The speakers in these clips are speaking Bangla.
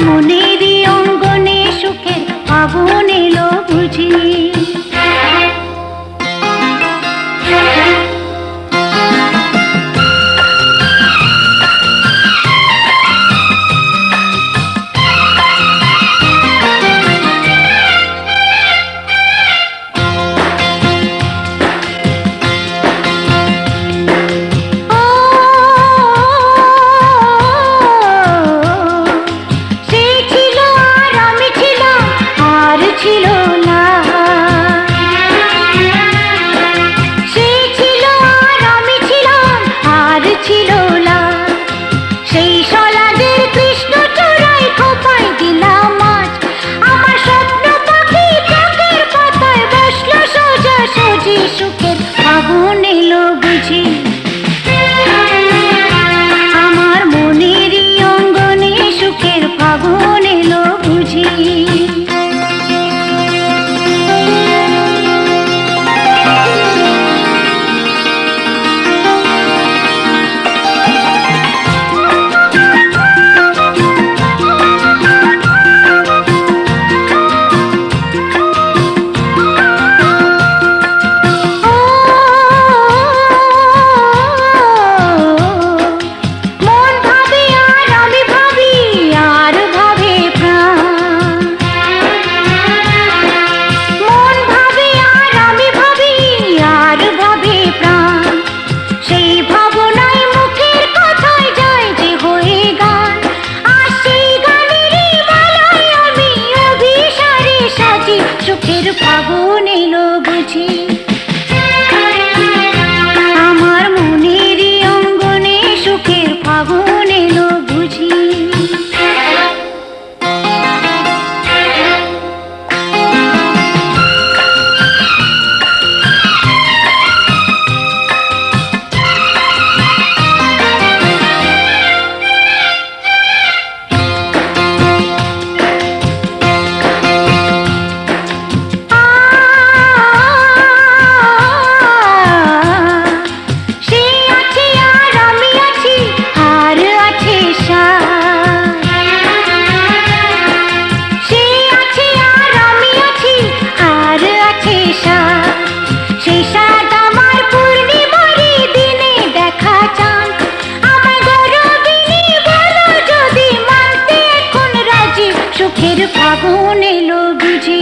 মনেরই অঙ্গনে সুখের ফাগুন এলো বুঝি। সুখের ফাগুন এলো বুঝি, আমার মনেরই অঙ্গনে সুখের ফাগুন এলো বুঝি। সুখের ফাগুন এলো বুঝি, আমার মনেরই অঙ্গনে সুখের ফাগুন এলো বুঝি। সুখের ফাগুন এলো বুঝি,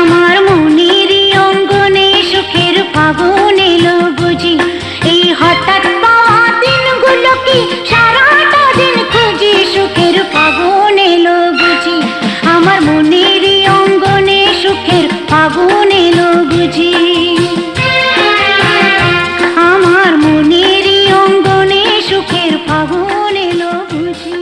আমার মনেরই অঙ্গনে সুখের ফাগুন এলো বুঝি। এই হঠাৎ পাওয়া দিনগুলো কি সারাটা দিন খুঁজি, সুখের ফাগুন এলো বুঝি, আমার মনেরই অঙ্গনে সুখের ফাগুন এলো বুঝি, আমার মনেরই অঙ্গনে সুখের ফাগুন এলো বুঝি।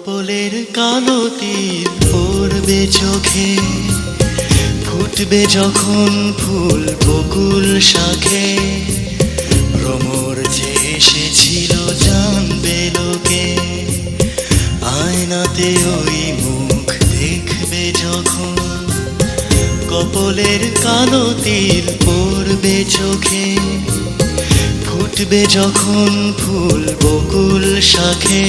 কপলের কালো তিল পড়বে চোখে, ফুটবে যখন ফুল বকুল শাখে, ভ্রমর যে এসেছিল জানবে লোকে, আয়নাতে ওই মুখ দেখবে যখন। কপলের কালো তিল পড়বে চোখে, ফুটবে যখন ফুল বকুল শাখে,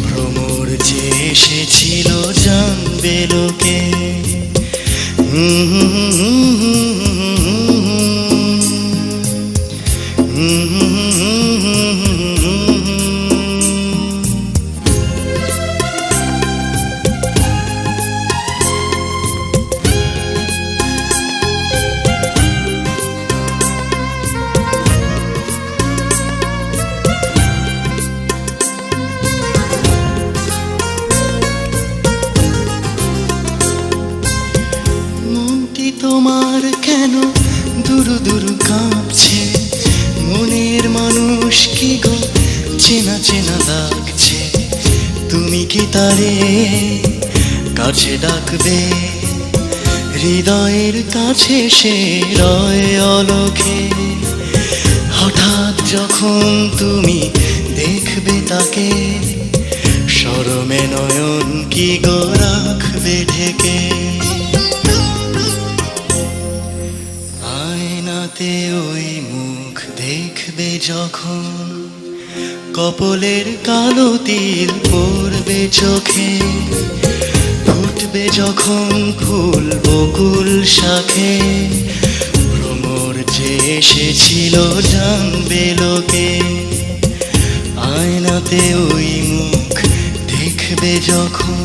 ভ্রমর যে এসেছিল জানবে লোকে। তোমার কেন দুরু দুরু কাঁপছে, মনের মানুষ কি গো চেনা চেনা লাগছে, তুমি কি তারে কাছে ডাকবে, হৃদয়ের কাছে সে রয় অলখে, হঠাৎ যখন তুমি দেখবে তাকে, শরমে নয়ন কি গো রাখবে ঢেকে, আয়নাতে ওই মুখ দেখবে যখন, কপলের কালো তিল পড়বে চোখে, ফুটবে যখন ফুল বকুল শাখে, ভ্রমর যে এসেছিল জানবে লোকে, আয়নাতে ওই মুখ দেখবে যখন।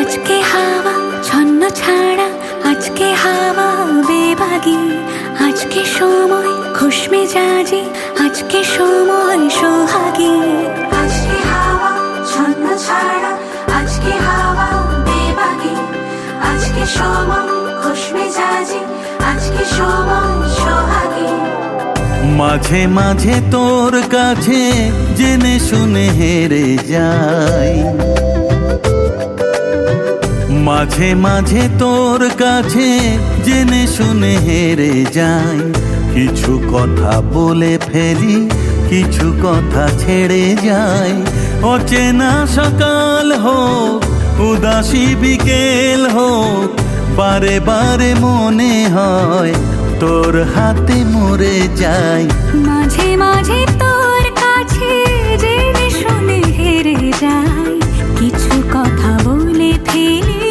আজকে হাওয়া ছন্ন ছাড়া, আজকে হাওয়া বেবাগি, আজকে সময় খুশ মেজাজি, আজকে সময় সোহাগী। আজকে হাওয়া ছন্ন ছাড়া, আজকে হাওয়া বেবাগি, আজকে সময় খুশ মেজাজি, আজকে সময় সোহাগী। মাঝে মাঝে তোর কাছে জেনে শুনে হেরে যাই, মাঝে মাঝে তোর কাছে জেনে শুনে হেরে যাই। কিছু কথা বলে ফেলি, কিছু কথা ছেড়ে যাই। অচেনা সকাল হোক, উদাসী বিকেল হোক, বারে বারে মনে হয় তোর হাতে মরে যাই। মাঝে মাঝে তোর কাছে জেনে শুনে হেরে যাই, কিছু কথা বলে ফেলি,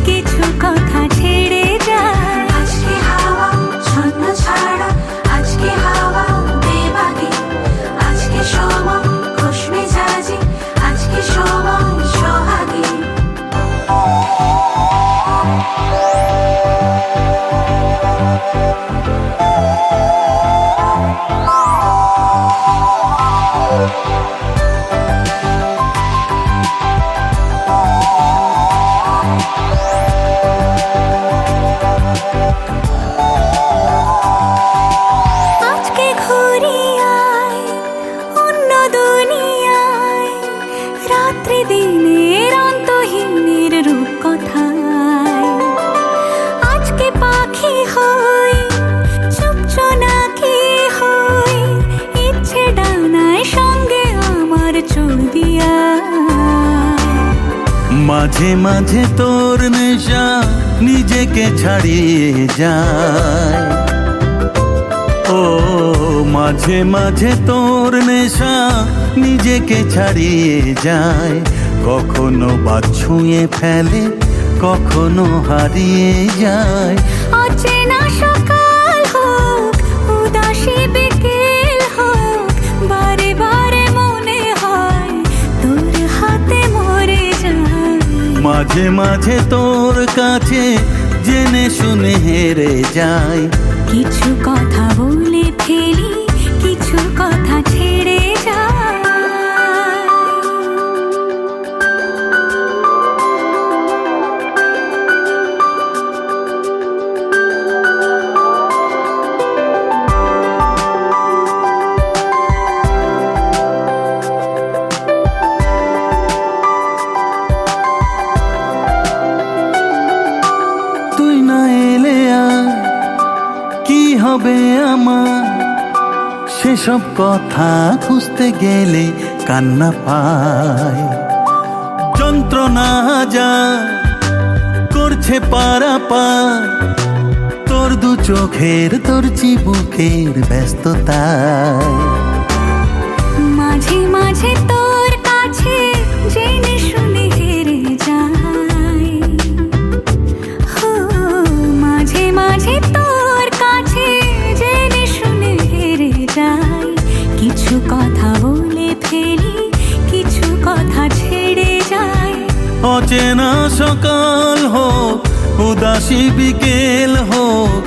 কিছু কথা ছেড়ে যাই। আজকে হাওয়া ছন্ন ছাড়া, আজকে হাওয়া বেবাগি, আজকে সময় খুশ মেজাজি, আজকে সময় সোহাগী। আজকে ঘুরি আয় অন্য দুনিয়ায়, রাত্রি দিনের অন্তহীনের রূপ কথায়। আজকে পাখি হই, চুপচুনাকি হই, ইচ্ছে ডানায় সঙ্গে আমার চলবি আয়। মাঝে মাঝে তোর নেশা নিজেকে ছাড়িয়ে যায়। ও মাঝে মাঝে তোর নেশা নিজেকে ছাড়িয়ে যায়। কখনো বা ছুঁয়ে ফেলে, কখনো হারিয়ে যায়। অচেনা সকাল হোক, উদাসী বিকেল হোক, বারে বারে মনে হয় তোর হাতে মরে যায়। মাঝে মাঝে তোর কাছে জেনে শুনে হেরে যাই। কিছু কথা বলে ফেলি, কিছু কথা ছেড়ে যায়। তুই না এলে আর কি হবে আমার, সেসব কথা খুঁজতে গেলে কান্না পায়। যন্ত্রণা যা করছে পারাপার, তোর দু চোখের, তোর চিবুকের ব্যস্ততায়। মাঝে মাঝে তোর কাছে জেনে শুনে হেরে যাই। হো, মাঝে মাঝে তোর কাছে জেনে শুনে হেরে যাই। কিছু কথা বলে ফেলি, কিছু কথা ছেড়ে যাই। অচেনা সকাল হোক, উদাসী বিকেল হোক,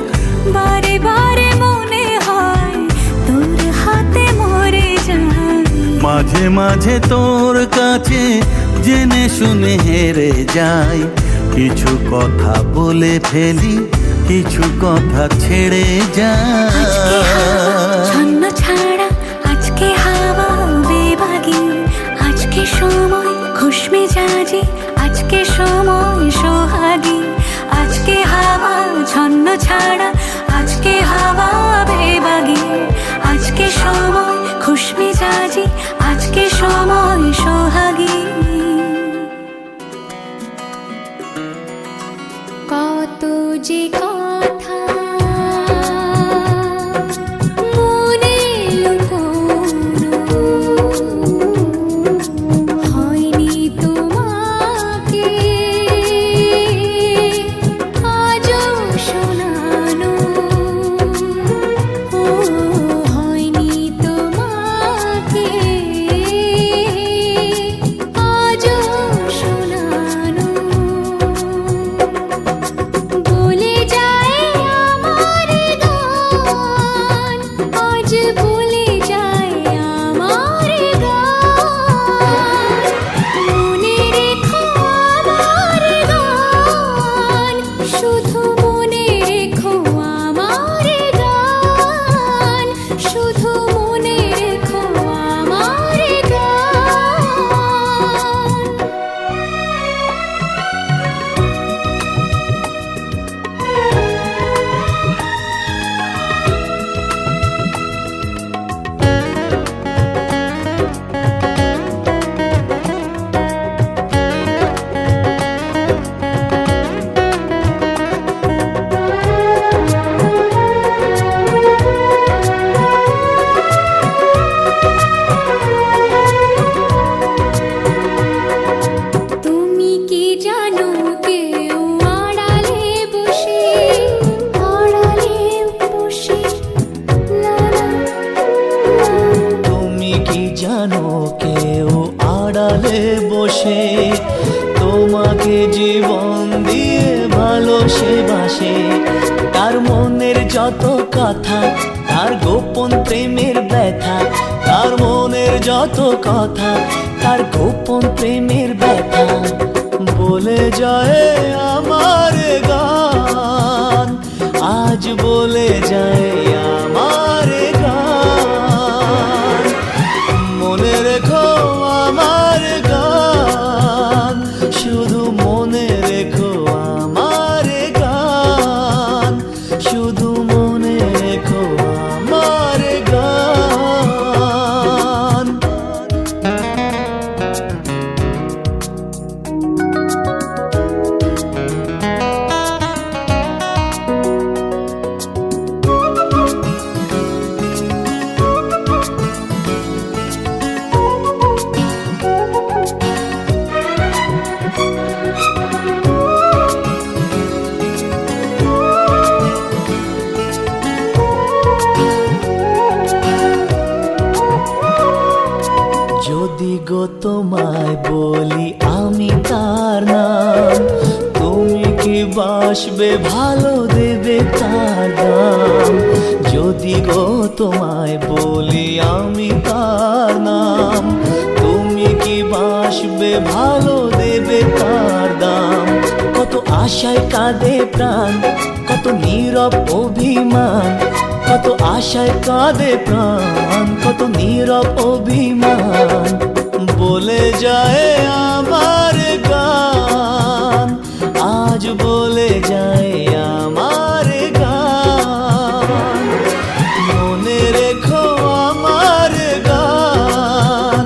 বারে বারে মনে হয় তোর হাতে মরে যায়। মাঝে মাঝে তোর কাছে জেনে শুনে হেরে যাই। কিছু কথা বলে ফেলি, কিছু কথা ছেড়ে আজকে হাওয়া যাই। ছন্ন ছাড়া, আজকে হাওয়া বেবাগি, আজকে সময় খুশ মেজাজি, আজকে সময় সোহাগী। আজকে হাওয়া ছন্ন ছাড়া, আজকে হাওয়া বেবাগি, আজকে সময় খুশ মেজাজি, আজকে সময় সোহাগী। কত যে কথা মনে লুকোনো, হয়নি তোমাকে আজও শোনানো। ও হয়নি তোমাকে আজও শোনানো। কেউ আড়ালে বসে, আড়ালে বসে লা লা লা। তুমি কি জানো কেউ আড়ালে বসে তোমাকে জীবন দিয়ে ভালোবাসে, তার মনের যত কথা, তার গোপন প্রেমের ব্যথা, তার মনের যত কথা, তার গোপন প্রেমের ব্যথা বলে যায় আমার গান, আজ বলে যায় আমার গান। মনে রেখো আমার গান, শুধু মনে রেখো আমার গান, শুধু মনে রেখো আমার গান। যদি গো তোমায় বলি আমি তার নাম, তুমি কি বাসবে ভালো দেবে তার দাম? যদি গো তোমায় বলি আমি তার নাম, তুমি কি বাসবে ভালো দেবে তার দাম? কত আশায় কাঁদে প্রাণ, কত নীরব অভিমান, কত আশায় কাঁদে প্রাণ, কত নীরব অভিমান বলে যায় আমার গান, আজ বলে যায় আমার গান। মনে রেখো আমার গান,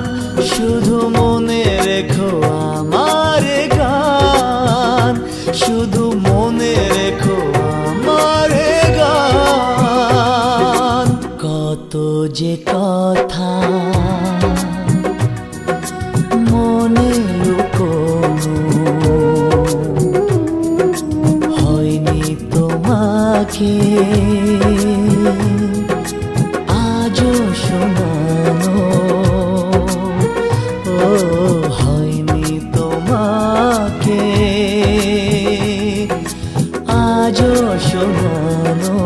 শুধু মনে রেখো আমার গান, শুধু মনে রেখো আমার গান। কত যে কথা মনে লুকোনো, হয়নি তোমাকে আজও শোনানো, ও হয়নি তোমাকে আজও শোনানো।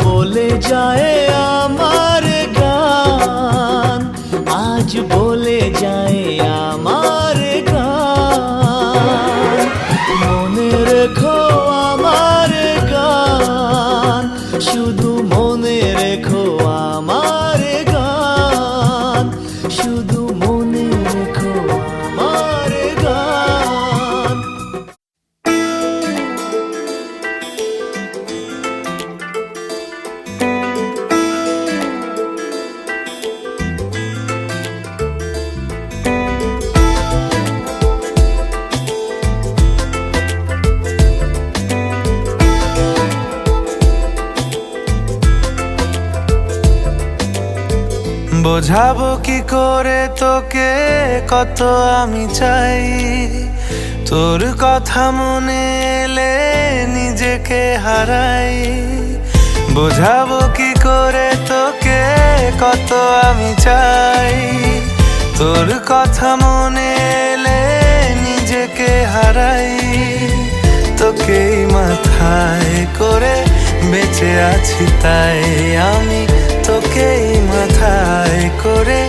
বলে যায় আমার গান, আজ বলে যায় আমার গান। মনে রেখো আমার গান, শুধু মনে রেখো আমার গান, শুধু মনে রেখো আমার গান। বোঝাবো কি করে তোকে কত আমি চাই, তোর কথা মনে এলে নিজেকে হারাই। বোঝাবো কি করে তোকে কত আমি চাই, তোর কথা মনে এলে নিজেকে হারাই। তোকেই মাথায় করে বেঁচে আছি তাই আমি, তোকেই মাথায় করে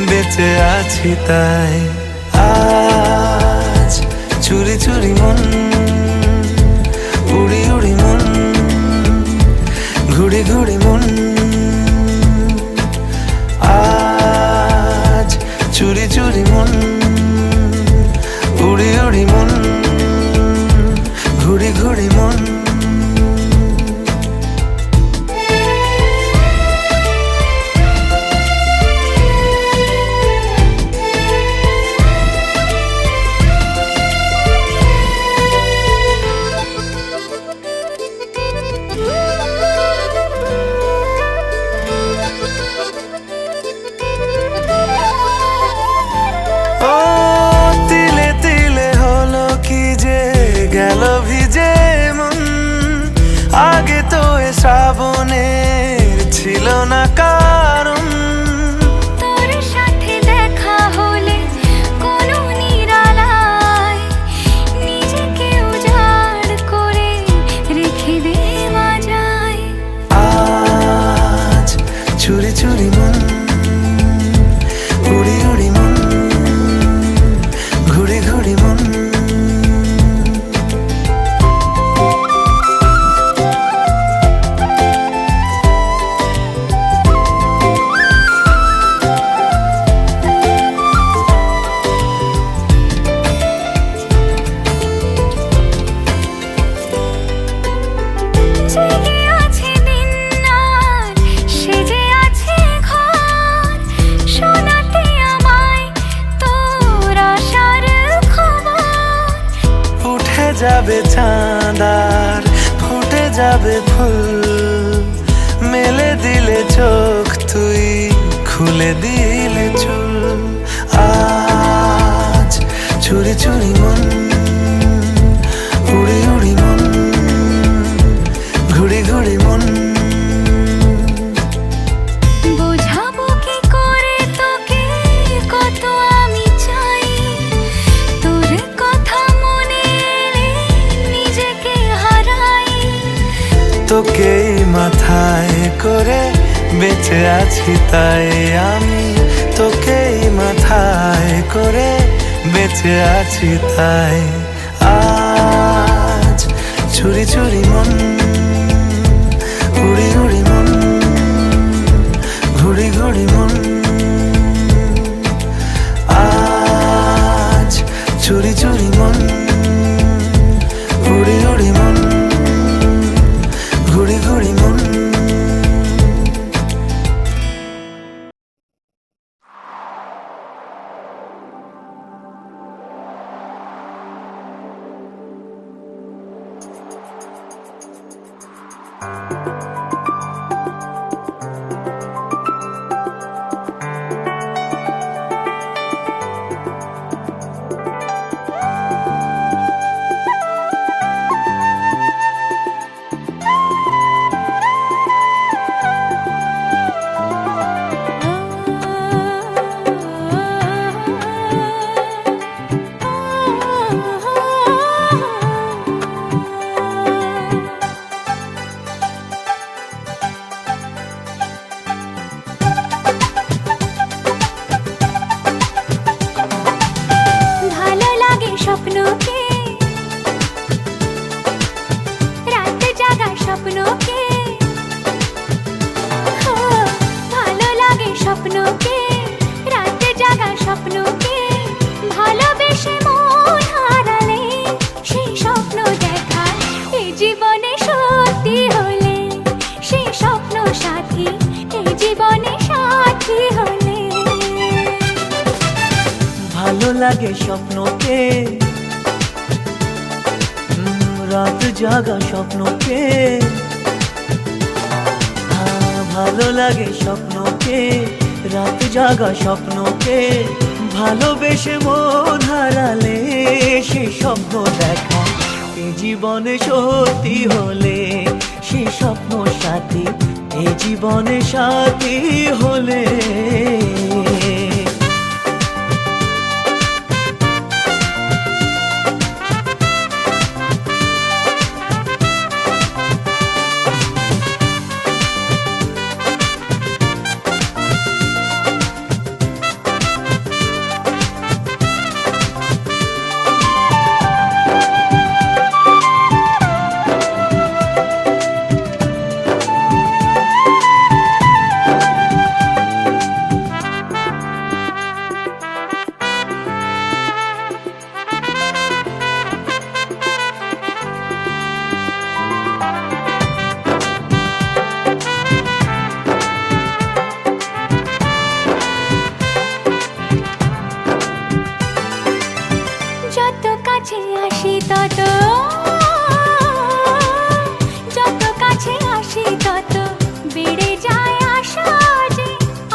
বেঁচে আছি তাই। আজ চুরি চুরি মন, উড়ি উড়ি মন, ঘুড়ি ঘুড়ি মন। আজ চুরি চুরি মন, উড়ি উড়ি মন, ঘুড়ি ঘুড়ি মন। যাবে চাঁদার ফুটে যাবে ফুল মেলে দিলে চোখ তুই খুলে দিলে চুল আজ চুরি চুরি মন উড়ি উড়ি মন ঘুড়ি ঘুড়ি মন বোঝাবো কি করে তোকে কত আমি চাই তোর কথা মনে এলে নিজেকে হারাই তোকে মাথায় করে বেঁচে আছি তাই আমি তোকে মাথায় করে বেঁচে আছি তাই আজ চুরি চুরি মন উড়ি উড়ি মন ঘুড়ি ঘুড়ি মন আজ চুরি চুরি মন উড়ি উড়ি মন ঘুড়ি ঘুড়ি মন ভালো লাগে স্বপ্নকে রাত জাগা স্বপ্নকে ভালো লাগে স্বপ্নকে রাত জাগা স্বপ্নকে ভালোবেসে মন হারালে সেই স্বপ্ন দেখা এই জীবনে সত্যি হলে সেই স্বপ্ন সাথী এই জীবনে সাথী হলে ভালো লাগে স্বপ্নকে রাত জাগা স্বপ্নকে ভালো লাগে স্বপ্নকে রাত জাগা স্বপ্নকে ভালোবেসে মন হারালে সে স্বপ্ন দেখা এই জীবনে সত্যি হলে সে স্বপ্ন সাথী এই জীবনে সাথী হলে যত কাছে আসি তত যত কাছে আসি তত বেড়ে যায় আশা যে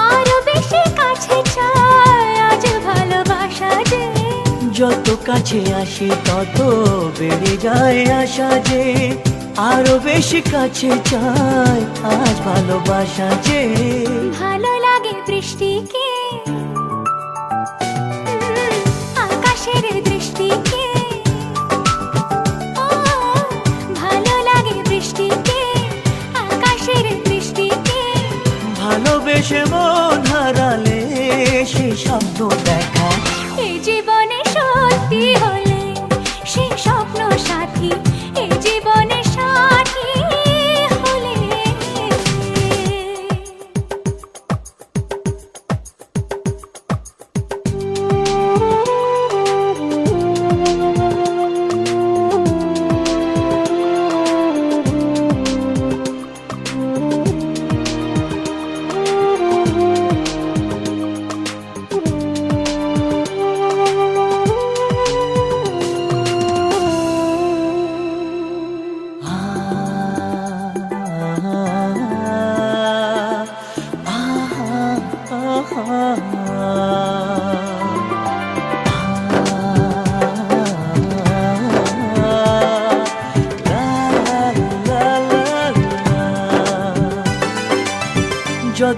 আরো বেশি কাছে চাই আজ ভালোবাসা যে যত কাছে আসি তত বেড়ে যায় আশা যে আরো বেশি কাছে চাই আজ ভালোবাসা যে ভালো লাগে বৃষ্টিকে আকাশের দৃষ্টিকে ভালো লাগে বৃষ্টিকে আকাশের দৃষ্টিকে ভালোবেসে মন হারালে সে স্বপ্ন দেখা এই জীবনে সত্যি হলে সেই স্বপ্ন সাথী এই জীবনে সাথী হলে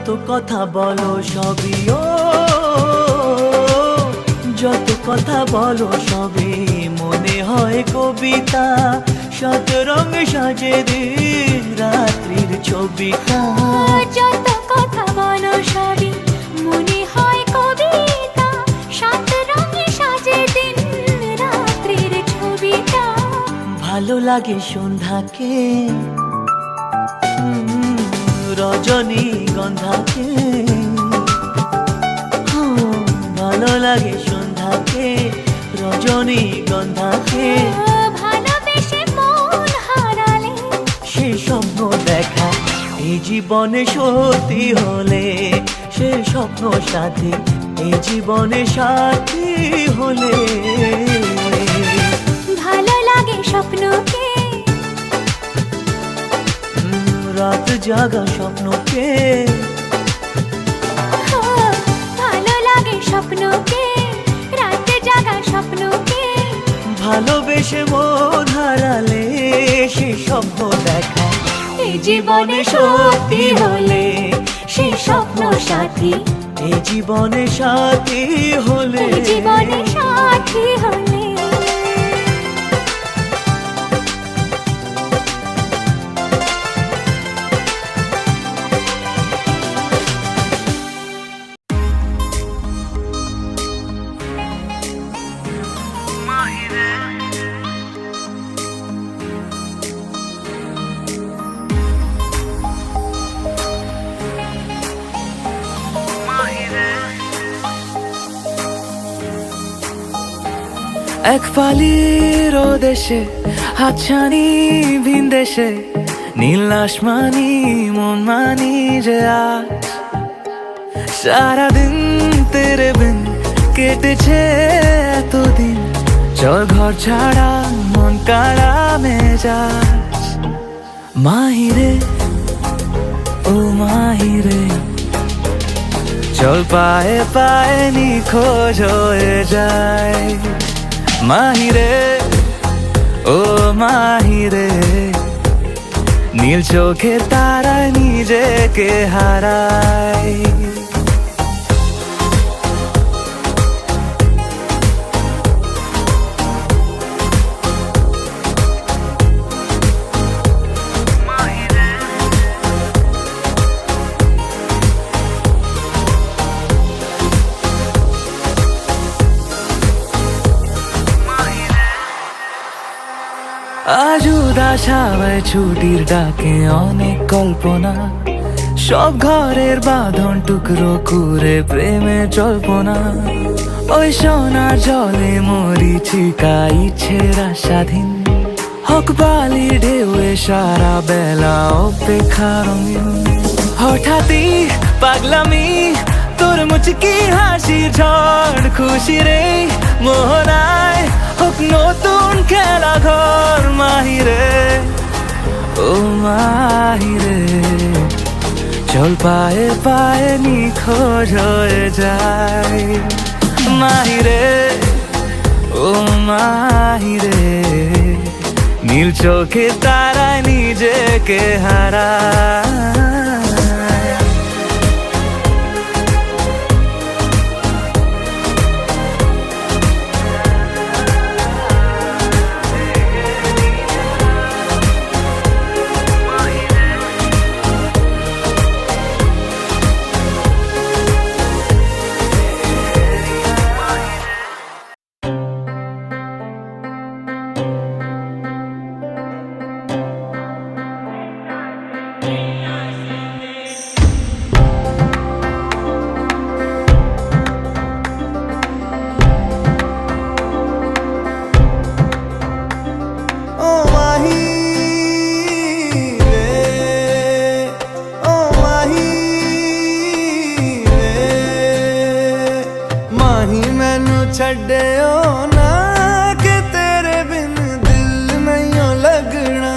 যত কথা বলো সবই ও, যত কথা বলো সবই মনে হয় কবিতা, শত রঙে সাজে দিন রাত্রির ছবিটা। যত কথা বলো সবই মনে হয় কবিতা, সাত রঙে সাজে দিন রাত্রির ছবিটা। ভালো লাগে সন্ধ্যাকে, রজনী গন্ধাকে, ভালো লাগে সন্ধ্যাকে, রজনী গন্ধাকে। ভালোবেসে মন হারালে সে স্বপ্ন দেখা এই জীবনে সত্যি হলে, সে স্বপ্ন সাথী এই জীবনে সাথী হলে। ভালো লাগে স্বপ্নকে, রাত জাগা স্বপ্নকে, ভালো লাগে স্বপ্নকে, রাত জাগা স্বপ্নকে। ভালোবেসে মন হারালে সে স্বপ্ন দেখা এই জীবনে সত্যি হলে, সে স্বপ্ন সাথী এই জীবনে সাথী হলে। এই জীবনে সাথী হলে। এক পালির ও দেশে হাতছানি ভিন দেশে, নীল আসমানি মন মানি যে আজ। সারাদিন তেরে বিন কেটেছে এতদিন, চল ঘর ছাড়া মন কাড়া মেজাজ। মাহিরে ও মাহিরে, চল পায়ে পায়ে নিখোঁজ হয়ে যায়। মাহিরে ও মাহিরে, নীল চোখে তারায় নিজেকে হারায়। আজ উদাস হাওয়ায় ছুটির ডাকে অনেক কল্পনা, সব ঘরের বাঁধন টুকরো করে প্রেমে জল্পনা। ওই সোনার জলে মরিচিকা ইচ্ছের আশাধীন, হক বালি ঢেউয়ে সারা বেলা অপেক্ষা রঙিন। হঠাৎই পাগলামি তোর মুচকি হাসির ঝড়, খুশি রে মোহনায় হোক নতুন খেলা ঘর। মাহিরে ও মাহিরে, চল পায়ে পায়ে নিখোঁজ হয়ে যায়। মাহিরে ও মাহিরে, নীল চোখে তারায় নিজেকে হারায়। ਛੱਡਿਓ ਨਾ ਕਿ ਤੇਰੇ ਬਿਨ ਦਿਲ ਨਹੀਂ ਲੱਗਣਾ।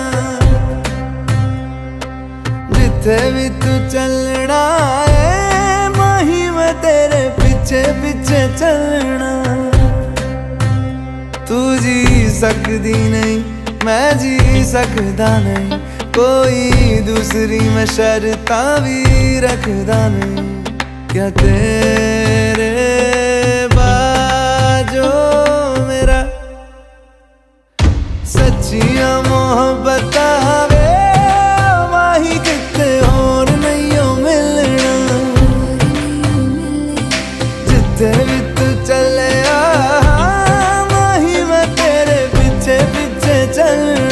ਜਿੱਥੇ ਵੀ ਤੂੰ ਚੱਲਣਾ ਏ ਮਾਹੀ ਮੈਂ ਤੇਰੇ ਪਿੱਛੇ ਪਿੱਛੇ ਚੱਲਣਾ। ਤੂੰ ਜੀ ਸਕਦੀ ਨਹੀਂ मैं जी सकदा नहीं, कोई दूसरी मैं शर्तां भी रखदा नहीं। क्या तेरे बाजो मेरा सच्चियां मोहब्बत वे माही किते होर नहीं हो मिलना। जिथे भी तू चले माही मैं तेरे पीछे पीछे चलना।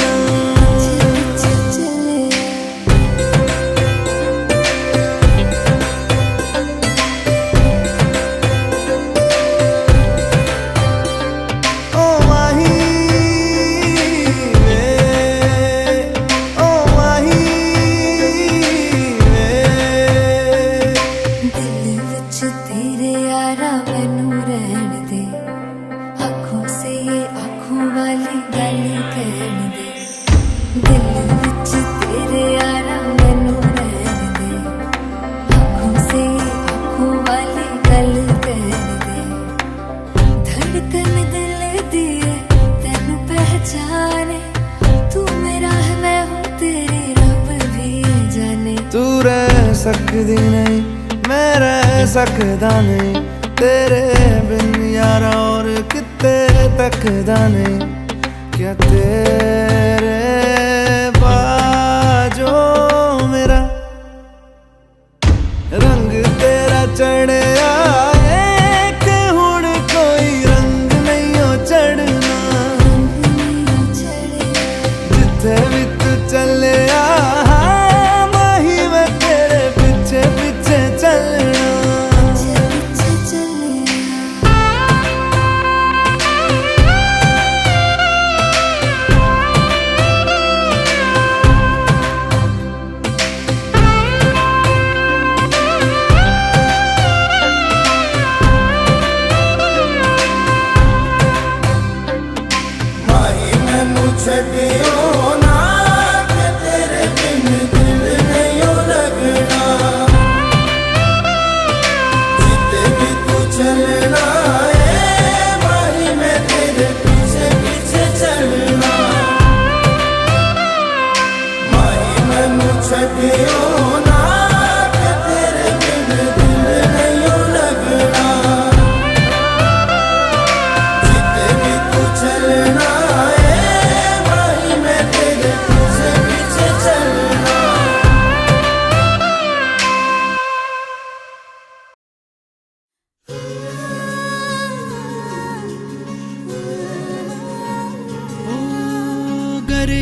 तू रह सकदी नहीं मैं रह सकदा नहीं तेरे बिन यारा और किते तकदा नहीं। क्या तेरे बाजो मेरा रंग तेरा चढ़े कि हुण कोई रंग नहीं हो चढ़ना। जिथे भी तू चले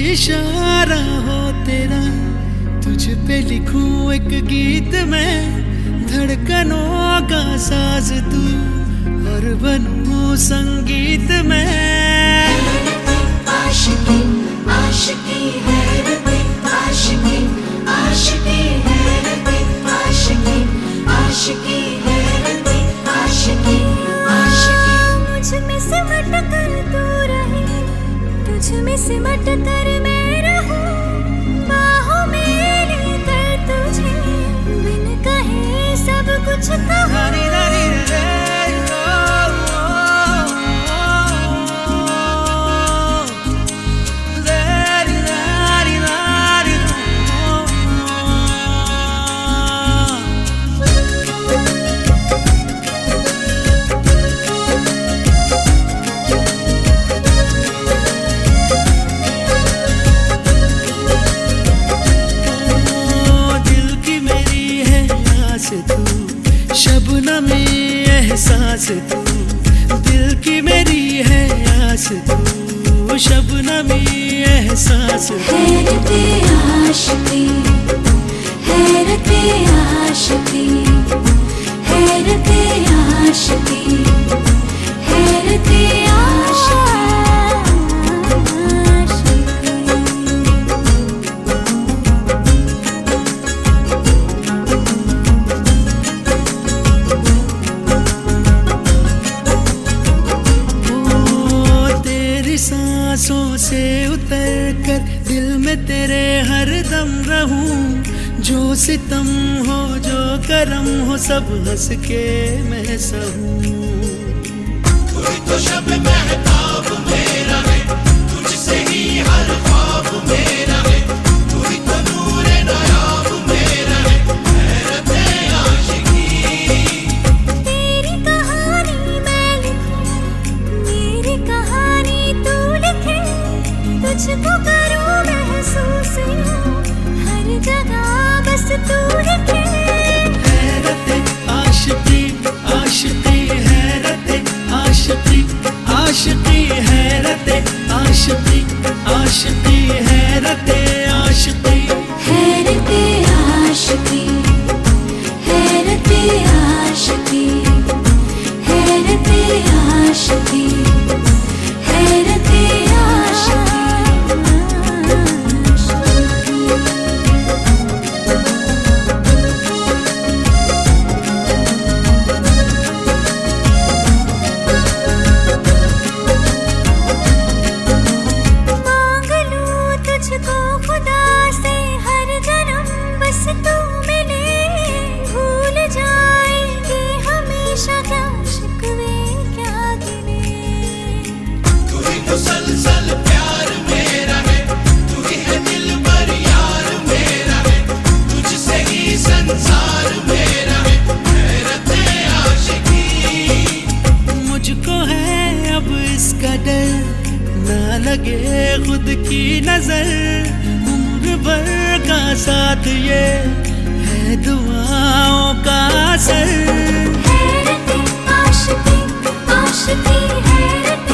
इशारा हो तेरा तुझ पे लिखूं एक गीत मैं धड़कनों का साज तू और बनूं संगीत में। आशिकी आशिकी हैरते आशिकी आशिकी हैरते आशिकी आशिकी हैरते आशिकी आशिकी। मुझ में सिमट कर तू रहे तुझ में सिमट कर मैं रहूं बाहों में लेकर तुझे बिन कहे सब कुछ कहूं। शबनमी एहसास तू दिल की मेरी है आस तू शबनमी एहसास हैरते आशिकी हैरते आशिकी हैरते आशिकी हैरते आशिकी। सांसों से उतर कर दिल में तेरे हर दम रहूं जो सितम हो जो करम हो सब हंस के मैं सहूं। कोई तो शब महताब मेरा है तुझसे ही हर ख्वाब मेरा है। कोई तो तुझको करूं महसूस यूं, हर जगह बस तू दिखे। हैरते आशिकी आशिकी हैरते आशिकी आशिकी हैरते आशिकी आशिकी हैरते आशिकी हैरते आशिकी हैरते आशिकी हैरते आशिकी हैरते मांग लूं तुझको खुदा से हर जन्म बस तू मिले, भूल जाएंगे हमेशा क्या शिकवे क्या गिले। तू ही मुसलसल प्यार मेरा है, तू ही है दिल भर यार मेरा है, तुझसे ही संसार मेरा है, हैरते आशिकी। मुझको है अब इसका डर, ना लगे खुद की नजर, उम्र भर का साथ ये है दुआओं का असर। हैरते आशिकी आशिकी हैरते